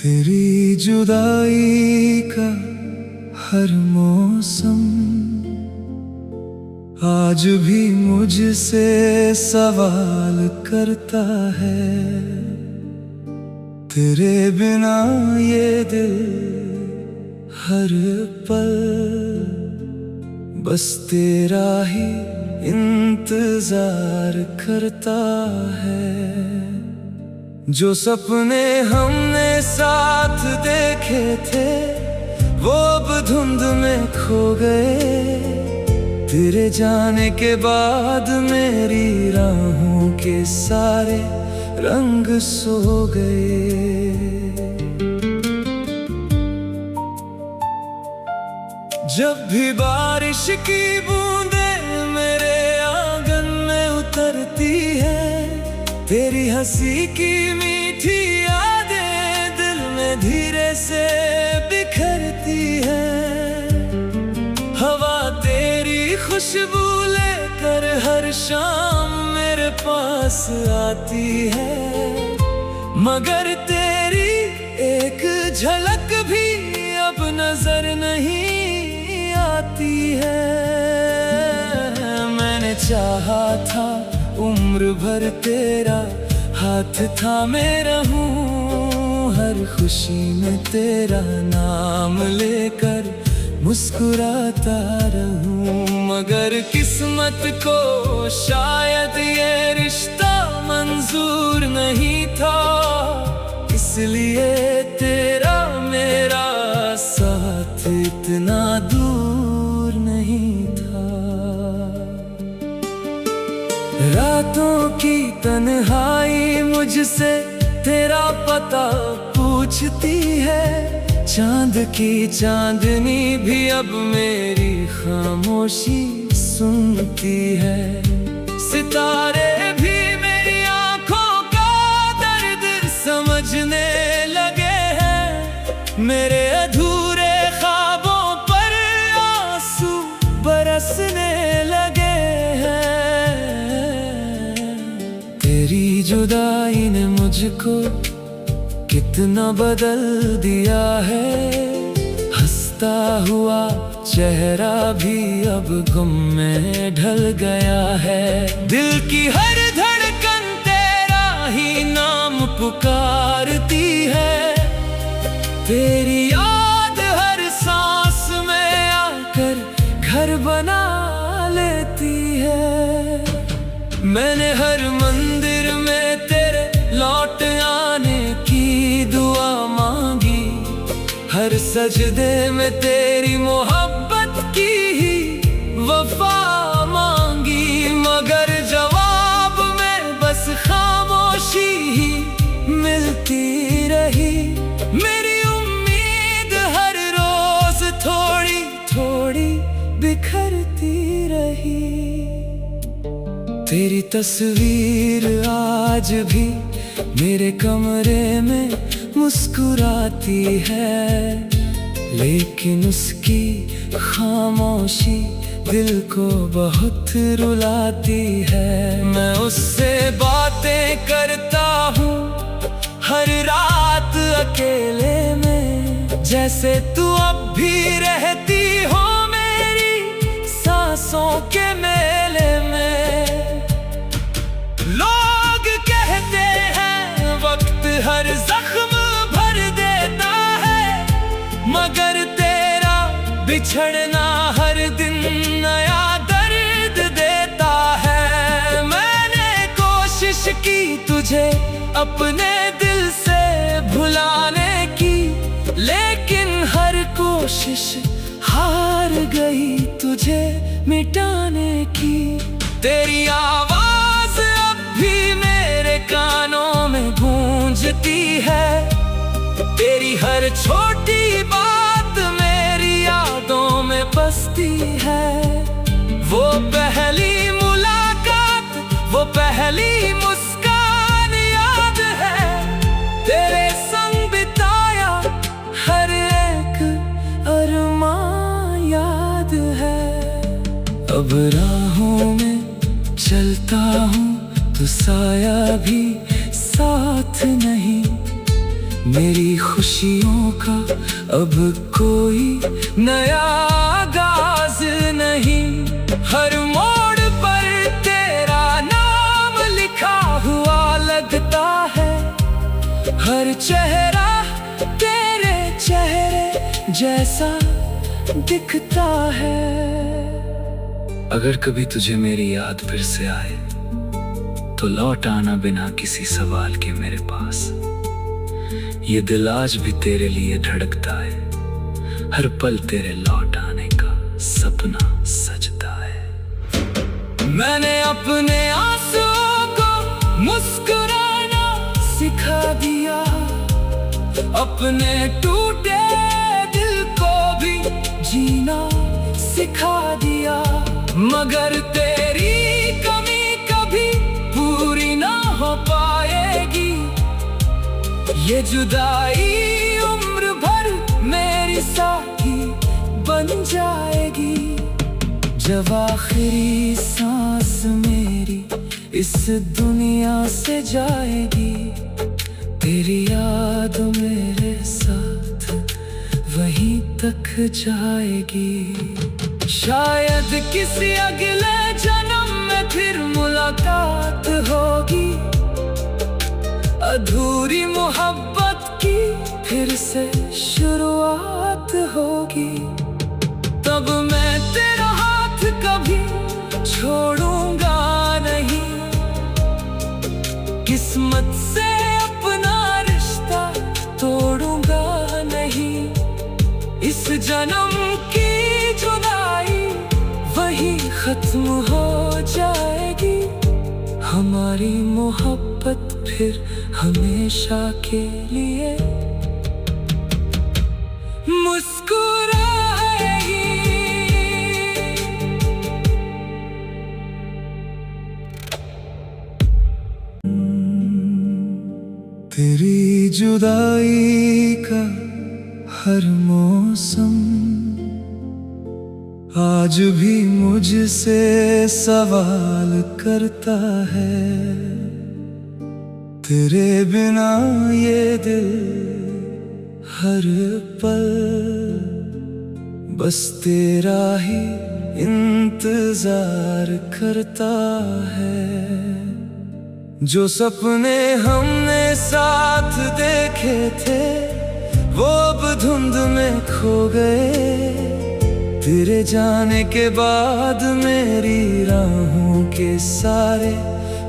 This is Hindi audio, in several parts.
तेरी जुदाई का हर मौसम आज भी मुझसे सवाल करता है। तेरे बिना ये दिल हर पल बस तेरा ही इंतजार करता है। जो सपने हमने साथ देखे थे वो अब धुंध में खो गए। तेरे जाने के बाद मेरी राहों के सारे रंग सो गए। जब भी बारिश की बूंदें मेरे आंगन में उतरती है, तेरी हंसी की मीठी यादें दिल में धीरे से बिखरती है। हवा तेरी खुशबू लेकर हर शाम मेरे पास आती है, मगर तेरी एक झलक भी अब नजर नहीं आती है। मैंने चाहा था उम्र भर तेरा हाथ थामे रहूं, हर खुशी में तेरा नाम लेकर मुस्कुराता रहूं। मगर किस्मत को शायद ये रिश्ता मंजूर नहीं था, इसलिए तेरा मेरा साथ इतना दूर नहीं था। रातों की तन्हाई मुझसे तेरा पता पूछती है, चांद की चांदनी भी अब मेरी खामोशी सुनती है। सितारे भी मेरी आंखों का दर्द समझने लगे हैं, मेरे अधूरे ख्वाबों पर आंसू बरसने लगे हैं। तेरी जुदाई ने मुझको कितना बदल दिया है, हंसता हुआ चेहरा भी अब गम में ढल गया है। दिल की हर धड़कन तेरा ही नाम पुकारती है, तेरी याद हर सांस में आकर घर बना लेती है। मैंने हर मंदिर में तेरे लौट आने की दुआ मांगी, हर सजदे में तेरी मोहब्बत की ही वफा मांगी, मगर जवाब में बस खामोशी ही मिलती रही। मेरी उम्मीद हर रोज थोड़ी थोड़ी बिखरती रही। तेरी तस्वीर आज भी मेरे कमरे में मुस्कुराती है, लेकिन उसकी खामोशी दिल को बहुत रुलाती है। मैं उससे बातें करता हूँ हर रात अकेले में, जैसे तू अब भी रहती हो मेरी सांसों के मेले में। लोग कहते हैं वक्त हर जख्म भर देता है, मगर तेरा बिछड़ना हर दिन नया दर्द देता है। मैंने कोशिश की तुझे अपने दिल से भुलाने की, लेकिन हर कोशिश हार गई तुझे मिटाने की। तेरी आवाज अब भी मेरे कानों में गूंजती है, तेरी हर छोटी बात मेरी यादों में बसती है। वो पहली मुलाकात, वो पहली मुस्कान याद है, तेरे संग बिताया हर एक अरमान याद है। अब राहों में चलता हूँ तो साया भी साथ नहीं, मेरी खुशियों का अब कोई नया आगाज नहीं। हर मोड़ पर तेरा नाम लिखा हुआ लगता है, हर चेहरा तेरे चेहरे जैसा दिखता है। अगर कभी तुझे मेरी याद फिर से आए तो लौट आना बिना किसी सवाल के मेरे पास। ये दिल आज भी तेरे लिए धड़कता है, हर पल तेरे लौट आने का सपना सजता है। मैंने अपने आंसुओं को मुस्कुराना सिखा दिया, अपने टूटे दिल को भी जीना सिखा दिया। मगर तेरी कमी कभी पूरी ना हो पाएगी, ये जुदाई उम्र भर मेरी साथी बन जाएगी। जब आखिरी सांस मेरी इस दुनिया से जाएगी, तेरी याद मेरे साथ वहीं तक जाएगी। शायद किसी अगले जन्म में फिर मुलाकात होगी, अधूरी मोहब्बत की फिर से शुरुआत होगी। तब मैं तेरा हाथ कभी छोड़ूंगा नहीं, किस्मत से अपना रिश्ता तोड़ूंगा नहीं। इस जन्म की जुदाई वही खत्म हो जाएगी, हमारी मोहब्बत फिर हमेशा के लिए मुस्कुराएगी। तेरी जुदाई का हर मौसम आज भी मुझसे सवाल करता है। तेरे बिना ये दिल हर पल बस तेरा ही इंतजार करता है। जो सपने हमने साथ देखे थे वो अब धुंध में खो गए, तेरे जाने के बाद मेरी राहों के सारे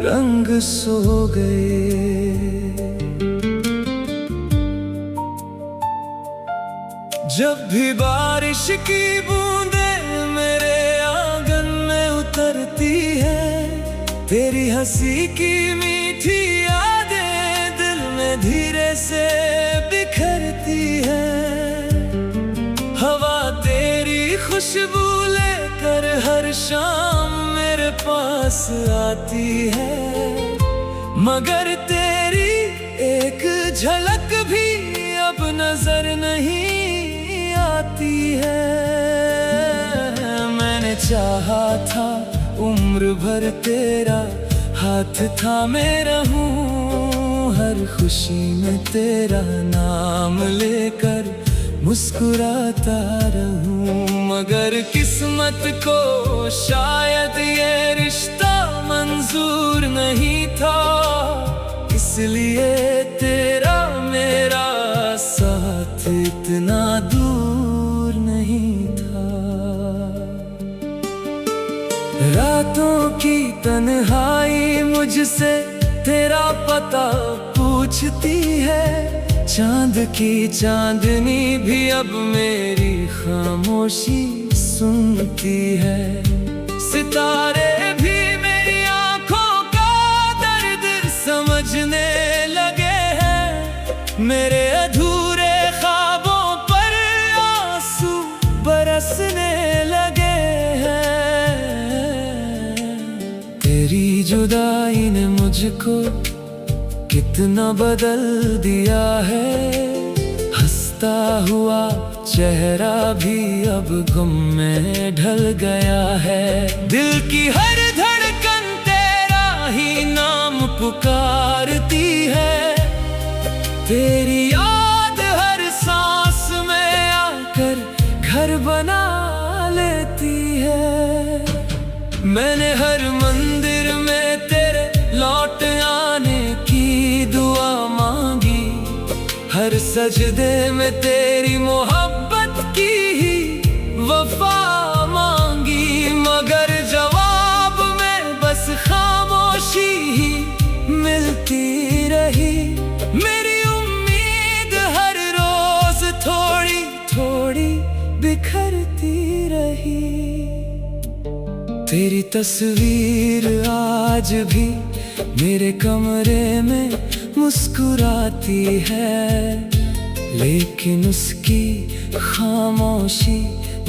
रंग सो गए। जब भी बारिश की बूंदें मेरे आंगन में उतरती है, तेरी हंसी की मीठी यादें दिल में धीरे से बिखरती है। हवा तेरी खुशबू लेकर हर शाम मेरे पास आती है, मगर तेरी एक झलक भी अब नजर नहीं आती है। मैंने चाहा था उम्र भर तेरा हाथ थामे रहूं, हर खुशी में तेरा नाम लेकर मुस्कुराता रहूं। मगर किस्मत को शायद ये रिश्ता मंजूर नहीं था, इसलिए तेरा मेरा साथ इतना दूर नहीं था। रातों की तन्हाई मुझसे तेरा पता पूछती है, चांद की चांदनी भी अब मेरी खामोशी सुनती है। सितारे भी मेरी आंखों का दर्द समझने लगे हैं, मेरे अधूरे ख्वाबों पर आंसू बरसने लगे हैं। तेरी जुदाई ने मुझको कितना बदल दिया है, हंसता हुआ चेहरा भी अब गम में ढल गया है। दिल की हर धड़कन तेरा ही नाम पुकारती है, तेरी मैंने हर मंदिर में तेरे लौट आने की दुआ मांगी, हर सजदे में तेरी मोहब्बत की ही वफा मांगी, मगर जवाब में बस खामोशी ही मिलती रही। मेरी उम्मीद हर रोज थोड़ी थोड़ी बिखरती रही। तेरी तस्वीर आज भी मेरे कमरे में मुस्कुराती है, लेकिन उसकी खामोशी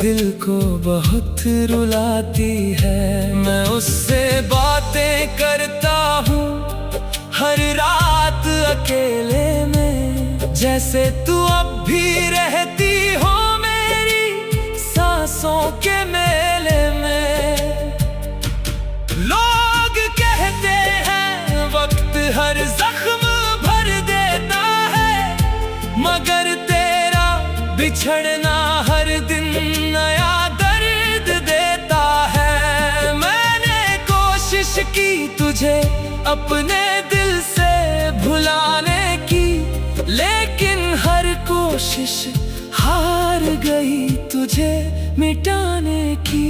दिल को बहुत रुलाती है। मैं उससे बातें करता हूँ हर रात अकेले में, जैसे तू अब भी रहती हो मेरी सांसों के मेले में। लोग कहते हैं वक्त हर जख्म भर देता है, मगर तेरा बिछड़ना हर दिन नया दर्द देता है। मैंने कोशिश की तुझे अपने दिल से भुलाने की, लेकिन हर कोशिश हार गई तुझे मिटाने की।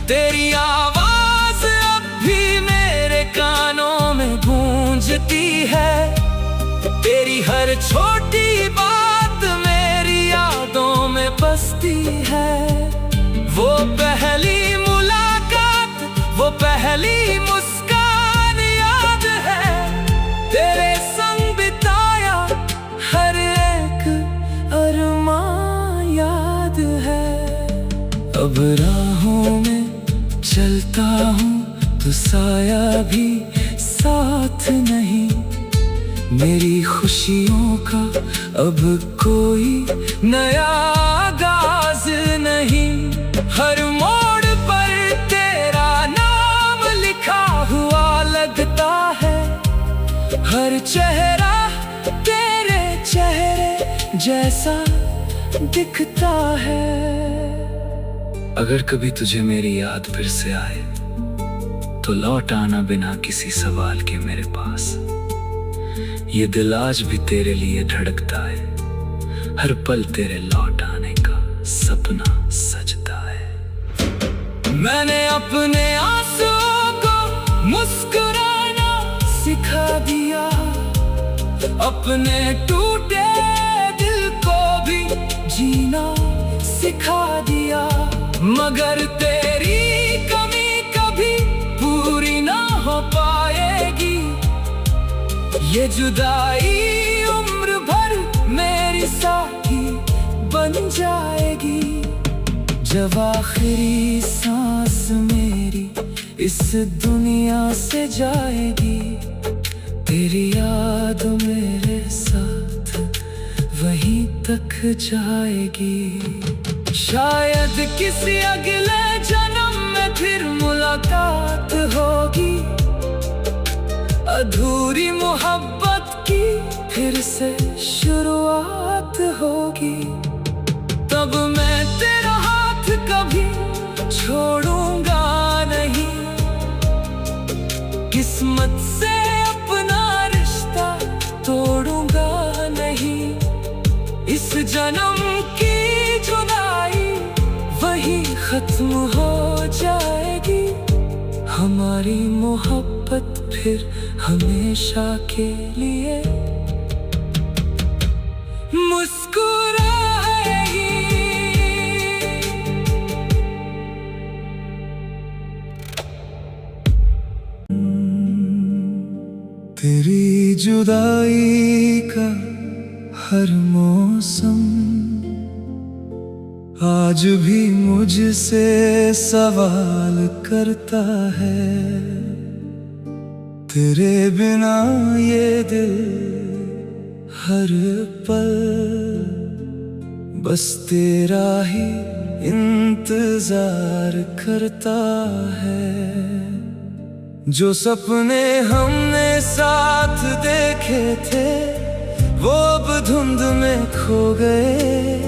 तेरी आवाज अब भी मेरे कानों में गूंजती है, तेरी हर छोटी बात मेरी यादों में बसती है। वो पहली मुलाकात, वो पहली मुस्कान याद है, तेरे संग बिताया हर एक अरमान याद है। अब राहों में चलता हूँ तो साया भी साथ नहीं, मेरी खुशियों का अब कोई नया आगाज नहीं। हर मोड़ पर तेरा नाम लिखा हुआ लगता है, हर चेहरा तेरे चेहरे जैसा दिखता है। अगर कभी तुझे मेरी याद फिर से आए तो लौट आना बिना किसी सवाल के मेरे पास। ये दिल आज भी तेरे लिए धड़कता है, हर पल तेरे लौट आने का सपना सजता है। मैंने अपने आंसुओं को मुस्कुराना सिखा दिया, अपने टूटे दिल को भी जीना सिखा दिया, मगर तेरी कमी कभी पूरी ना हो पाएगी। ये जुदाई उम्र भर मेरी साथी बन जाएगी। जब आखिरी सांस मेरी इस दुनिया से जाएगी, तेरी याद मेरे साथ वहीं तक जाएगी। शायद किसी अगले जन्म में फिर मुलाकात होगी, अधूरी मोहब्बत की फिर से शुरुआत होगी। तब मैं तेरा हाथ कभी छोड़ूंगा नहीं, किस्मत से अपना रिश्ता तोड़ूंगा नहीं। इस जन्म की जुदाई वही खत्म हो जाएगी, हमारी मोहब्बत फिर हमेशा के लिए मुस्कुराएगी। तेरी जुदाई का हर मौसम आज भी मुझसे सवाल करता है। तेरे बिना ये दिल हर पल बस तेरा ही इंतजार करता है। जो सपने हमने साथ देखे थे वो अब धुंध में खो गए।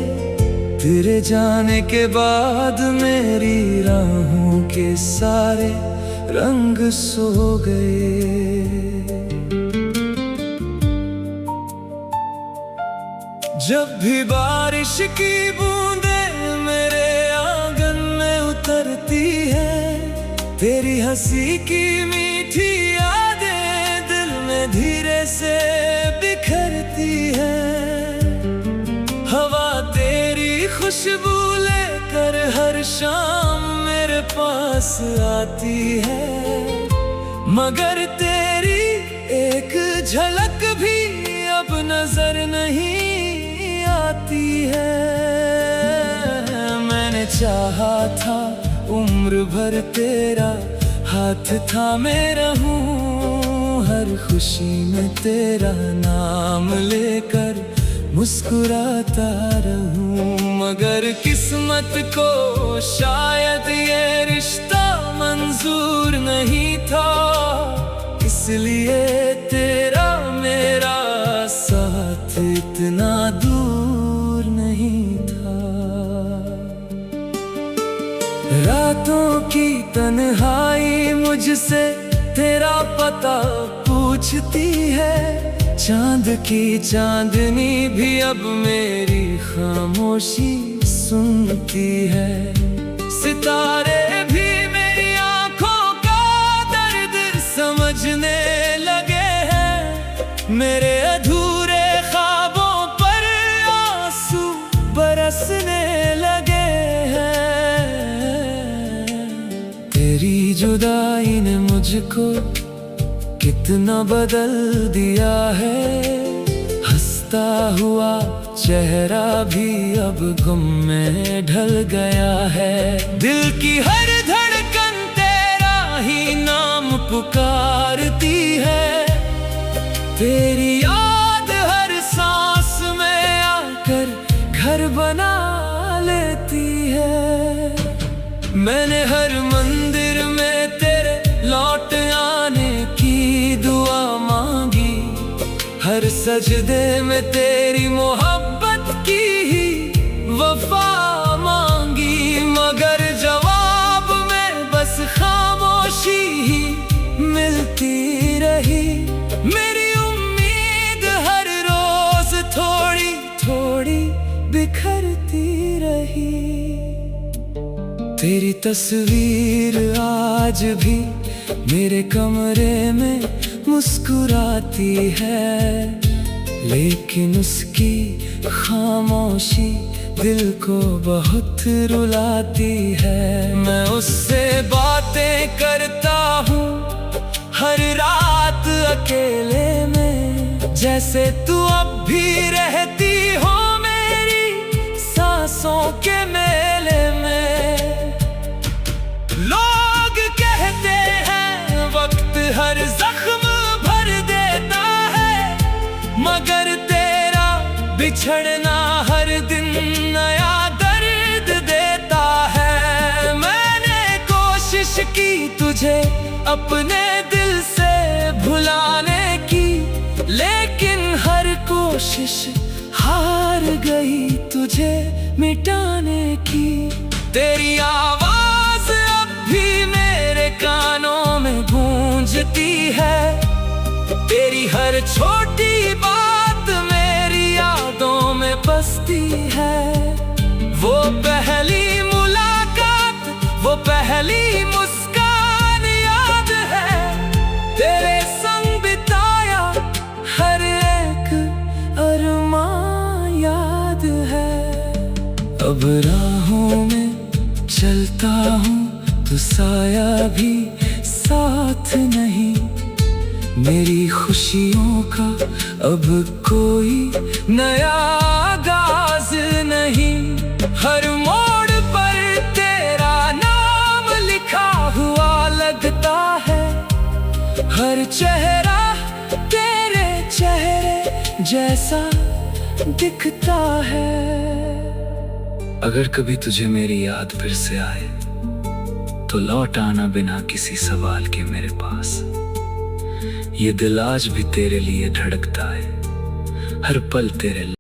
तेरे जाने के बाद मेरी राहों के सारे रंग सो गए। जब भी बारिश की बूंदें मेरे आंगन में उतरती है, तेरी हंसी की मीठी यादें दिल में धीरे से बिखरती है। हवा तेरी खुशबू लेकर हर शाम मेरे पास आती है, मगर तेरी एक झलक भी अब नजर नहीं आती है। मैंने चाहा था उम्र भर तेरा हाथ थामे रहूं, हर खुशी में तेरा नाम लेकर मुस्कुराता रहूं, मगर किस्मत को शायद ये रिश्ता मंजूर नहीं था, इसलिए तेरा मेरा साथ इतना दूर नहीं था। रातों की तन्हाई मुझसे तेरा पता पूछती है, चांद की चांदनी भी अब मेरी खामोशी सुनती है। सितारे भी मेरी आंखों का दर्द समझने लगे हैं, मेरे अधूरे ख्वाबों पर आंसू बरसने लगे हैं। तेरी जुदाई ने मुझको कितना बदल दिया है, हंसता हुआ चेहरा भी अब गम में ढल गया है। दिल की हर धड़कन तेरा ही नाम पुकारती है, तेरी याद हर सांस में आकर घर बना लेती है। मैंने हर मंदिर में तेरे लौट आने की दुआ मांगी, हर सजदे में तेरी मोहब्बत की ही वफा मांगी, मगर जवाब में बस खामोशी ही मिलती रही। मेरी उम्मीद हर रोज थोड़ी थोड़ी बिखरती रही। तेरी तस्वीर आज भी मेरे कमरे में मुस्कुराती है, लेकिन उसकी खामोशी दिल को बहुत रुलाती है। मैं उससे बातें करता हूँ हर रात अकेले में, जैसे तू अब भी रहती हो मेरी सांसों के मेले में। लोग कहते हैं वक्त हर जख्म भर देता है, मगर तेरा बिछड़ना हर दिन नया दर्द देता है। मैंने कोशिश की तुझे अपने दिल से भुलाने की, लेकिन हर कोशिश हार गई तुझे मिटाने की। तेरी आवाज अब भी मेरे कानों में गूंजती है, तेरी हर छोटी बात मेरी यादों में बसती है। वो पहली मुलाकात, वो पहली मुस्कान याद है, तेरे संग बिताया हर एक अरमान याद है। अब राहों में चलता हूँ तो साया भी साथ नहीं, मेरी खुशियों का अब कोई नया आगाज नहीं। हर मोड़ पर तेरा नाम लिखा हुआ लगता है, हर चेहरा तेरे चेहरे जैसा दिखता है। अगर कभी तुझे मेरी याद फिर से आए तो लौट आना बिना किसी सवाल के मेरे पास। ये दिल आज भी तेरे लिए धड़कता है, हर पल तेरे